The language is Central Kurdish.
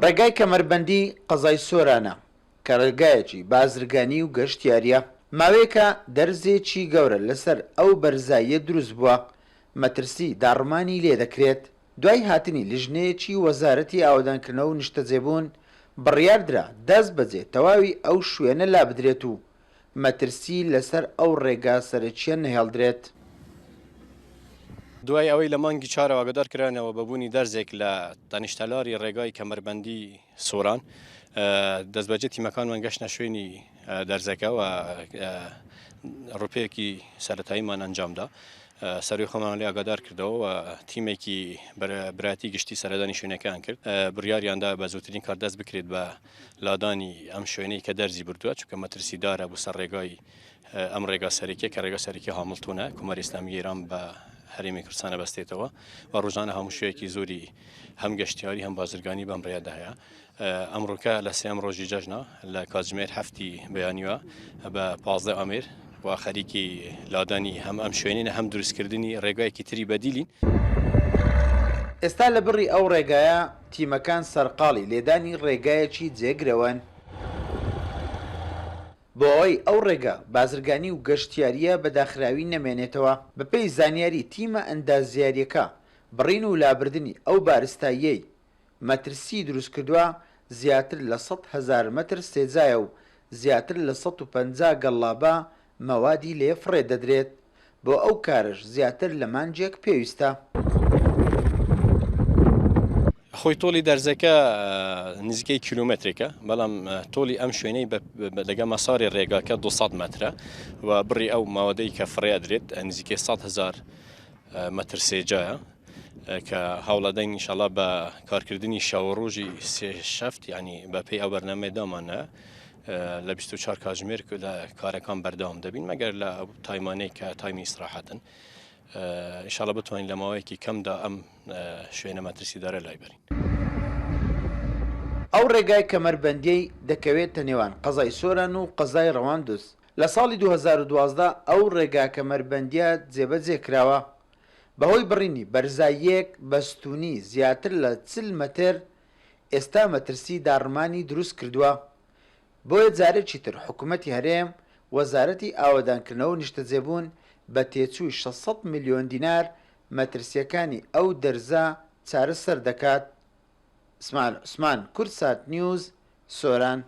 ڕێگای کەمەربەندی قەزای سۆرانە کە ڕێگایەکی بازرگانی و گەشتیاریە. ماوەیەکە دەرزێکی گەورە لەسەر ئەو بەرزاییە دروست بووە، مەترسی داڕمانی لێ دەکرێت. دوای هاتنی لیژنەیەکی وەزارەتی ئاودانکردنەوە و نیشتەجێبوون بڕیاردرا دەست بەجێ تەواوی ئەو شوێنە لا بدرێت و مەترسی لەسەر ئەو ڕێگا سەرەکیە نەهێڵدرێت. دوای ئەوەی لە مانگی چارەوە ئاگادار کرانەوە بەبوونی دەرزێک لە دانیشتەلاری ڕێگای کەمەربەندی سۆران، دەستبەجێ تیمەکانمان گەشتە شوێنی دەرزەکە و ڕوپەیەکی سەرەتاییمان ئەنجامدا. سەروی خۆمان لێ ئاگادار کردەوە و تیمێکی برایەتی گشتی سەردانی شوێنەکان کرد. بڕیاریاندا بە زووترین کار دەست بکرێت بە لادانی ئەم شوێنەی کە دەرزی بردووە، چونکە مەترسیدارە بوو سەر ڕێگای ئەم ڕێگا سەرەکیە کە ڕێگا سەرەکی هامڵتونە کوماری ئیسلامی ئێران بە هەرێمی کوردستانە بەستێتەوە و ڕۆژانە هەموو شوێکی زۆری هەم گەشتیاری هەم بازرگانی بەم ڕێدا هەیە. ئەمڕۆکە لە سێم ڕۆژی جەژنە لە کاتژمێر هەفتی بەیانیوە بە 15 ئامێر و خەریکی لادانی هەم ئەم شوێنینە هەم دروستکردنی ڕێگایەکی تری بەدیلین. ئێستا لە بڕی ئەو ڕێگایە تیمەکان سەرقاڵی لێدانی ڕێگایەکی جێگرەوەن بۆ ئەوەی ئەو ڕێگە بازرگانی و گەشتیاریە بەداخراوی نەمێنێتەوە. بەپێی زانیاری تیمە ئەندازیاریەکە بڕین و لابردنی ئەو بارستاییەی مەترسی دروست کردووە زیاتر لە 100,000 مەتر سێجایە و زیاتر لە 150 گەڵابە مەوادی لێ فڕێ دەدرێت. بۆ ئەو کارش زیاتر لە مانجێک پێویستە. خۆی تۆڵی دەرزەکە نزیکەی کیلومترێکە، بەڵام تۆڵی ئەم شوێنەی لەگە مەساری ڕێگاکە 200 مەترە و بڕی ئەو ماوەدەی کە فڕێ ئەدرێت نزیکەی 100,000 مەتر سێجایە کە هەوڵەدەنگ ئینشاڵڵا بە کارکردنی شەوڕۆژی سێ شەفت ینی بە پێی ئەو بەرنامەدامانە لە 24 کاتژمێر لە کارەکان بەردەوام دەبین مەگەر لە تایمانەی کە تایمی ئیستراحەتن. ئینشاڵڵا بتوانین لە ماوەیەکی کەمدا ئەم شوێنە مەترسیدارە لای بەرین. ئەو ڕێگای کەمەربەندیەی دەکەوێتە نێوان قەزای سۆران و قەزای ڕەواندوس. لە ساڵی 2012 ئەو ڕێگا کەمەربەندیە جێبەجێ کراوە بەهۆی بڕینی بەرزاییەک بەستونی زیاتر لە 40 مەتر. ئێستا مەترسی داڕمانی دروست کردووە. بۆیە جارێکی تر حکوومەتی هەرێم وەزارەتی ئاوەدانکردنەوە و نیشتەجێبوون بە تێچووی 600 میلیۆن دینار مەترسیەکانی ئەو دەرزە چارەسەر دەکات. عوسمان، کورتسات نیوز، سۆران.